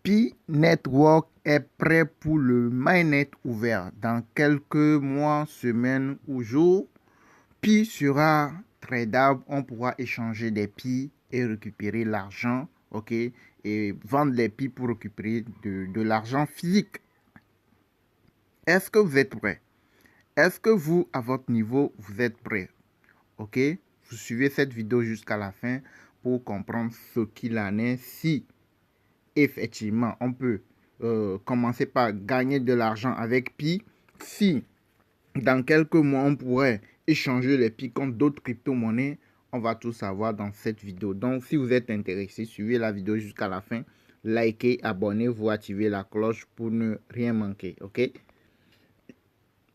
Pi Network est prêt pour le mainnet ouvert. Dans quelques mois, semaines ou jours, Pi sera tradable. On pourra échanger des Pi et récupérer l'argent, ok, et vendre les Pi pour récupérer de l'argent physique. Est-ce que vous êtes prêts? Est-ce que vous, à votre niveau, vous êtes prêts? Ok, vous suivez cette vidéo jusqu'à la fin pour comprendre ce qu'il en est. Si effectivement on peut commencer par gagner de l'argent avec Pi, si dans quelques mois on pourrait échanger les Pi contre d'autres crypto-monnaies, on va tout savoir dans cette vidéo. Donc si vous êtes intéressé, suivez la vidéo jusqu'à la fin, likez, abonnez-vous, activez la cloche pour ne rien manquer. Ok,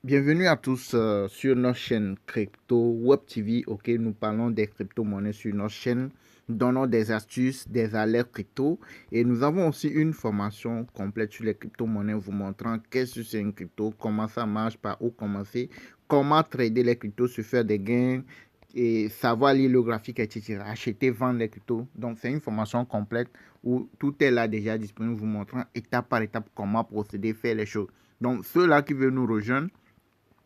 bienvenue à tous sur notre chaîne Crypto Web TV. Ok, nous parlons des crypto-monnaies sur notre chaîne, donnons des astuces, des alertes crypto, et nous avons aussi une formation complète sur les crypto-monnaies vous montrant qu'est-ce que c'est une crypto, comment ça marche, par où commencer, comment trader les cryptos, se faire des gains et savoir lire le graphique, etc. Acheter, vendre les cryptos. Donc c'est une formation complète où tout est là déjà disponible, vous montrant étape par étape comment procéder, faire les choses. Donc ceux-là qui veulent nous rejoindre,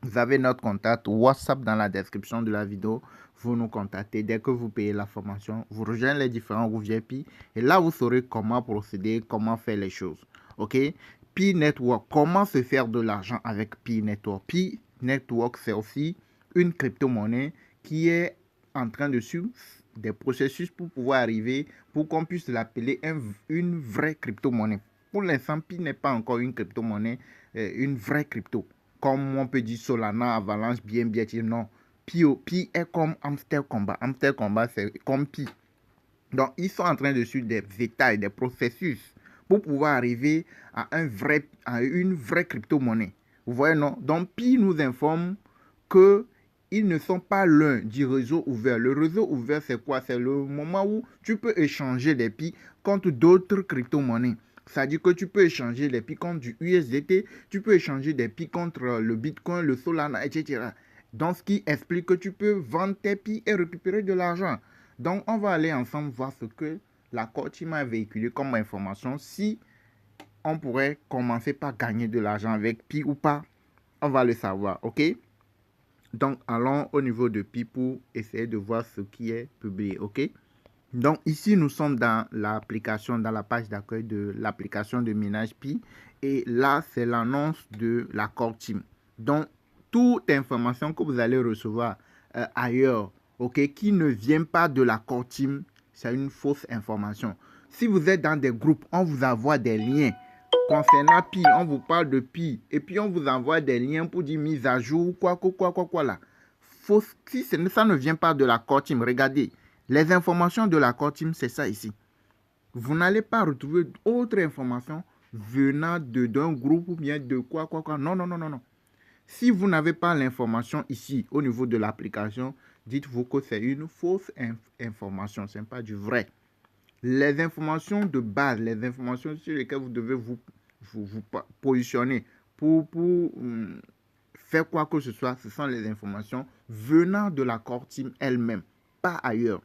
vous avez notre contact WhatsApp dans la description de la vidéo. Vous nous contactez dès que vous payez la formation. Vous rejoignez les différents groupes VIP et là, vous saurez comment procéder, comment faire les choses. OK? Pi Network, comment se faire de l'argent avec Pi Network? Pi Network, c'est aussi une crypto-monnaie qui est en train de suivre des processus pour pouvoir arriver, pour qu'on puisse l'appeler une vraie crypto-monnaie. Pour l'instant, Pi n'est pas encore une crypto-monnaie, une vraie crypto. Comme on peut dire Solana, Avalanche, BNB, non. Pi est comme Hamster Combat. Hamster Combat, c'est comme Pi. Donc, ils sont en train de suivre des états et des processus pour pouvoir arriver à une vraie crypto-monnaie. Vous voyez, non? Donc, Pi nous informe qu'ils ne sont pas l'un du réseau ouvert. Le réseau ouvert, c'est quoi? C'est le moment où tu peux échanger des Pi contre d'autres crypto-monnaies. C'est-à-dire que tu peux échanger les Pi contre du USDT, tu peux échanger des Pi contre le Bitcoin, le Solana, etc. Donc, ce qui explique que tu peux vendre tes Pi et récupérer de l'argent. Donc, on va aller ensemble voir ce que la core team a véhiculé comme information. Si on pourrait commencer par gagner de l'argent avec Pi ou pas, on va le savoir, ok? Donc, allons au niveau de Pi pour essayer de voir ce qui est publié, ok? Donc, ici, nous sommes dans l'application, dans la page d'accueil de l'application de minage Pi. Et là, c'est l'annonce de la core team. Donc, toute information que vous allez recevoir ailleurs, ok, qui ne vient pas de la core team, c'est une fausse information. Si vous êtes dans des groupes, on vous envoie des liens concernant Pi, on vous parle de Pi, et puis on vous envoie des liens pour dire mise à jour, quoi là. Fausse, si ça ne vient pas de la core team, regardez, les informations de la core team, c'est ça ici. Vous n'allez pas retrouver autre information venant d'un groupe ou bien de quoi. Non. Si vous n'avez pas l'information ici au niveau de l'application, dites-vous que c'est une fausse information, ce n'est pas du vrai. Les informations de base, les informations sur lesquelles vous devez vous positionner pour faire quoi que ce soit, ce sont les informations venant de la core team elle-même, pas ailleurs.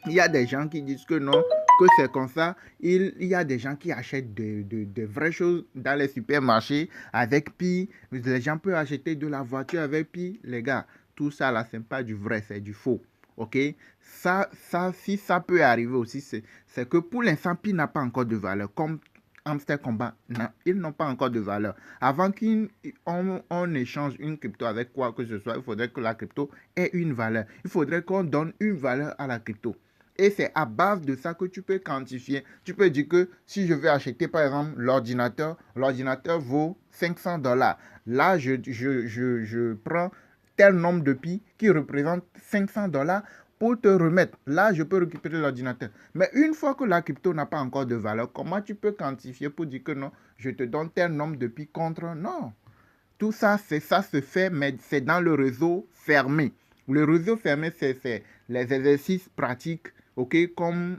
Il y a des gens qui disent que non, que c'est comme ça. Il y a des gens qui achètent de vraies choses dans les supermarchés avec Pi. Les gens peuvent acheter de la voiture avec Pi. Les gars, tout ça là, c'est pas du vrai, c'est du faux. Ok? Si ça peut arriver aussi, c'est que pour l'instant, Pi n'a pas encore de valeur. Comme Hamster Combat, ils n'ont pas encore de valeur. Avant qu'on échange une crypto avec quoi que ce soit, il faudrait que la crypto ait une valeur. Il faudrait qu'on donne une valeur à la crypto. Et c'est à base de ça que tu peux quantifier. Tu peux dire que si je vais acheter par exemple l'ordinateur vaut $500. Là, je prends tel nombre de Pi qui représente $500 pour te remettre. Là, je peux récupérer l'ordinateur. Mais une fois que la crypto n'a pas encore de valeur, comment tu peux quantifier pour dire que non, je te donne tel nombre de Pi contre? Non. Tout ça, ça se fait, mais c'est dans le réseau fermé. Le réseau fermé, c'est les exercices pratiques, ok, comme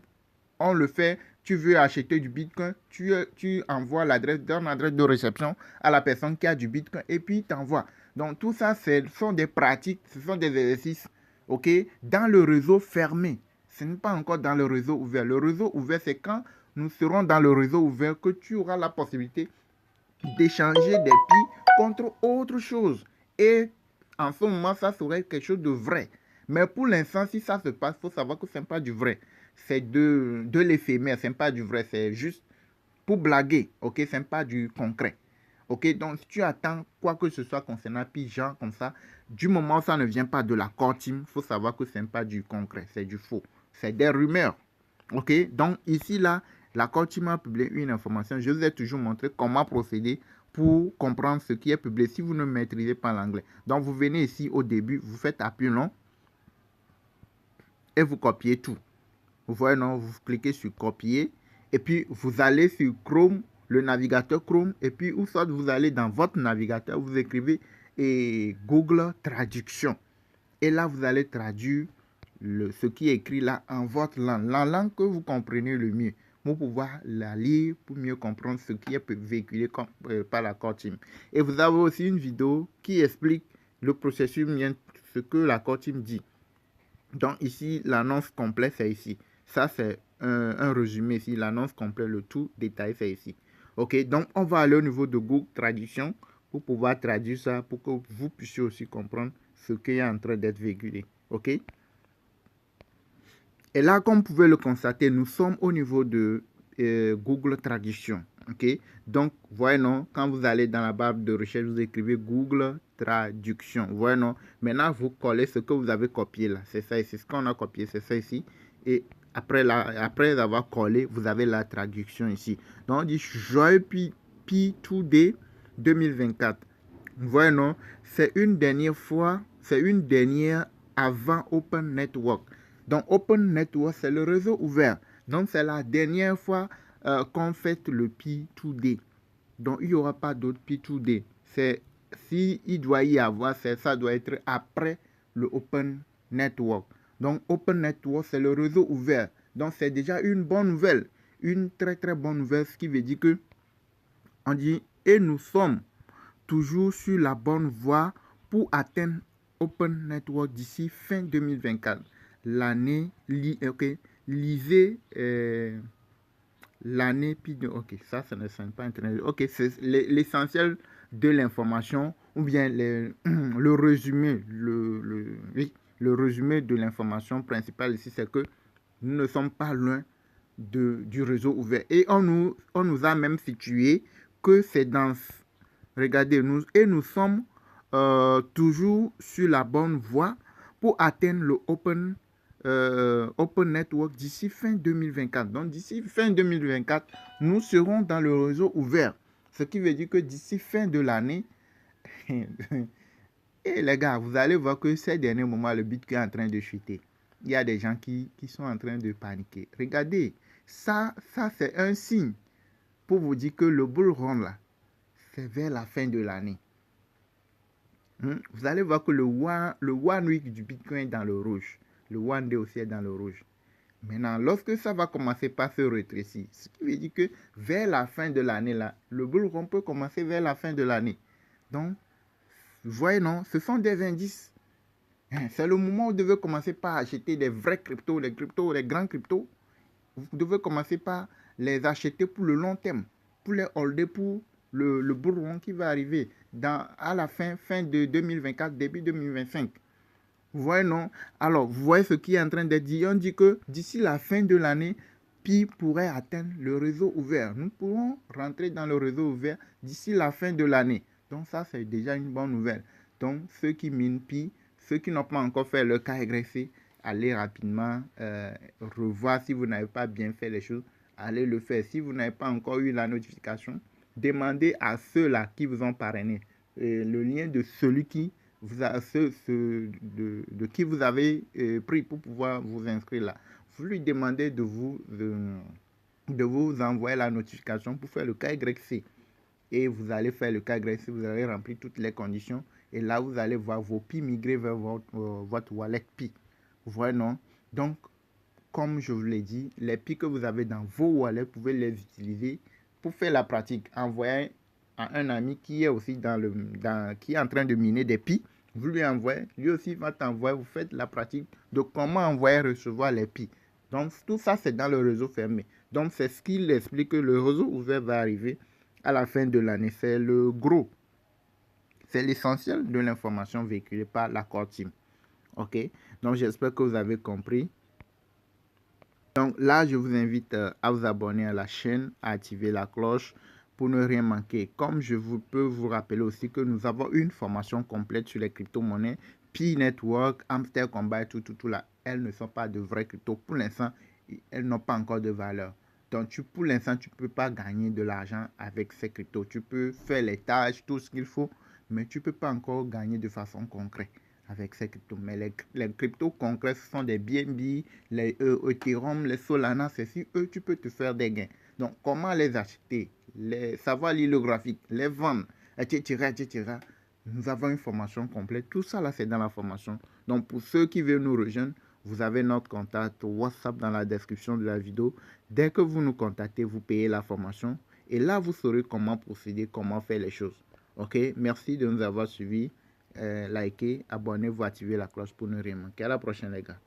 on le fait. Tu veux acheter du Bitcoin, tu envoies l'adresse de réception à la personne qui a du Bitcoin et puis t'envoies. Donc tout ça, ce sont des pratiques, ce sont des exercices, ok, dans le réseau fermé. Ce n'est pas encore dans le réseau ouvert. Le réseau ouvert, c'est quand nous serons dans le réseau ouvert que tu auras la possibilité d'échanger des pi contre autre chose. Et en ce moment, ça serait quelque chose de vrai. Mais pour l'instant, si ça se passe, il faut savoir que ce n'est pas du vrai. C'est de l'éphémère, ce n'est pas du vrai. C'est juste pour blaguer, ok? Ce n'est pas du concret. Ok, donc si tu attends quoi que ce soit concernant pi, genre comme ça, du moment où ça ne vient pas de la core team, il faut savoir que ce n'est pas du concret, c'est du faux. C'est des rumeurs. Ok, donc ici, là, la core team a publié une information. Je vous ai toujours montré comment procéder pour comprendre ce qui est publié si vous ne maîtrisez pas l'anglais. Donc, vous venez ici au début, vous faites appui long et vous copiez tout. Vous voyez, non, vous cliquez sur copier et puis vous allez sur Chrome, le navigateur Chrome, et puis ou soit vous allez dans votre navigateur, vous écrivez et Google Traduction. Et là, vous allez traduire ce qui est écrit là en votre langue, la langue que vous comprenez le mieux, pour pouvoir la lire, pour mieux comprendre ce qui est véhiculé par la core team. Et vous avez aussi une vidéo qui explique le processus, ce que la core team dit. Donc ici, l'annonce complète, c'est ici. Ça, c'est un résumé ici. L'annonce complète, le tout détaillé, c'est ici. Ok, donc on va aller au niveau de Google Traduction pour pouvoir traduire ça, pour que vous puissiez aussi comprendre ce qui est en train d'être véhiculé. Ok. Et là, comme vous pouvez le constater, nous sommes au niveau de Google Traduction. Ok. Donc, voyez non, quand vous allez dans la barre de recherche, vous écrivez Google Traduction. Voyez non. Maintenant, vous collez ce que vous avez copié là. C'est ça ici. Ce qu'on a copié, c'est ça ici. Et après avoir collé, vous avez la traduction ici. Donc, on dit Joyeux P2D 2024. Voyez non, c'est une dernière fois, c'est une dernière avant Open Network. Donc, Open Network, c'est le réseau ouvert. Donc, c'est la dernière fois qu'on fait le P2D. Donc, il n'y aura pas d'autre P2D. Si il doit y avoir, ça doit être après le Open Network. Donc, Open Network, c'est le réseau ouvert. Donc, c'est déjà une bonne nouvelle. Une très, très bonne nouvelle, ce qui veut dire que, on dit, et nous sommes toujours sur la bonne voie pour atteindre Open Network d'ici fin 2024. L'année, lisez l'année, puis ok, ça ne sert pas internet. Ok, c'est l'essentiel de l'information ou bien le résumé, le résumé de l'information principale ici, c'est que nous ne sommes pas loin du réseau ouvert. Et on nous a même situé que c'est dans... Regardez, nous sommes toujours sur la bonne voie pour atteindre le Open Network d'ici fin 2024. Donc, d'ici fin 2024, nous serons dans le réseau ouvert. Ce qui veut dire que d'ici fin de l'année, et les gars, vous allez voir que ces derniers moments, le Bitcoin est en train de chuter. Il y a des gens qui sont en train de paniquer. Regardez, ça c'est un signe pour vous dire que le bull run là, c'est vers la fin de l'année. Vous allez voir que le one week du Bitcoin est dans le rouge. Le one day aussi est dans le rouge. Maintenant, lorsque ça va commencer par se rétrécir, ce qui veut dire que vers la fin de l'année, là, le bull run peut commencer vers la fin de l'année. Donc, vous voyez, non, ce sont des indices. C'est le moment où vous devez commencer par acheter des vrais cryptos, les grands cryptos. Vous devez commencer par les acheter pour le long terme, pour les holder pour le bull run qui va arriver à la fin de 2024, début 2025. Vous voyez, non? Alors, vous voyez ce qui est en train d'être dit. On dit que d'ici la fin de l'année, Pi pourrait atteindre le réseau ouvert. Nous pourrons rentrer dans le réseau ouvert d'ici la fin de l'année. Donc, ça, c'est déjà une bonne nouvelle. Donc, ceux qui minent Pi, ceux qui n'ont pas encore fait le KYC, allez rapidement revoir si vous n'avez pas bien fait les choses. Allez le faire. Si vous n'avez pas encore eu la notification, demandez à ceux-là qui vous ont parrainé le lien de celui qui de qui vous avez pris pour pouvoir vous inscrire là. Vous lui demandez de vous envoyer la notification pour faire le KYC. Et vous allez faire le KYC, vous allez remplir toutes les conditions. Et là, vous allez voir vos Pi migrer vers votre wallet Pi. Vous voyez, non? Donc, comme je vous l'ai dit, les Pi que vous avez dans vos wallets, vous pouvez les utiliser pour faire la pratique. Envoyez à un ami qui est aussi qui est en train de miner des Pi. Vous lui envoyez, lui aussi va t'envoyer, vous faites la pratique de comment envoyer et recevoir les Pi. Donc, tout ça, c'est dans le réseau fermé. Donc, c'est ce qu'il explique que le réseau ouvert va arriver à la fin de l'année. C'est le gros. C'est l'essentiel de l'information véhiculée par l'accord team. OK? Donc, j'espère que vous avez compris. Donc là, je vous invite à vous abonner à la chaîne, à activer la cloche pour ne rien manquer. Comme peux vous rappeler aussi que nous avons une formation complète sur les crypto-monnaies, Pi Network, Hamster Combat, tout là. Elles ne sont pas de vraies cryptos. Pour l'instant, elles n'ont pas encore de valeur. Donc, pour l'instant, tu ne peux pas gagner de l'argent avec ces cryptos. Tu peux faire les tâches, tout ce qu'il faut, mais tu ne peux pas encore gagner de façon concrète avec ces cryptos. Mais les cryptos concrets, ce sont des BNB, les Ethereum, les Solana, c'est sur eux, tu peux te faire des gains. Donc, comment les acheter, savoir lire le graphique, les vendre, etc., etc. Nous avons une formation complète. Tout ça, là, c'est dans la formation. Donc, pour ceux qui veulent nous rejoindre, vous avez notre contact WhatsApp dans la description de la vidéo. Dès que vous nous contactez, vous payez la formation. Et là, vous saurez comment procéder, comment faire les choses. OK? Merci de nous avoir suivis. Likez, abonnez-vous, activez la cloche pour ne rien manquer. À la prochaine, les gars.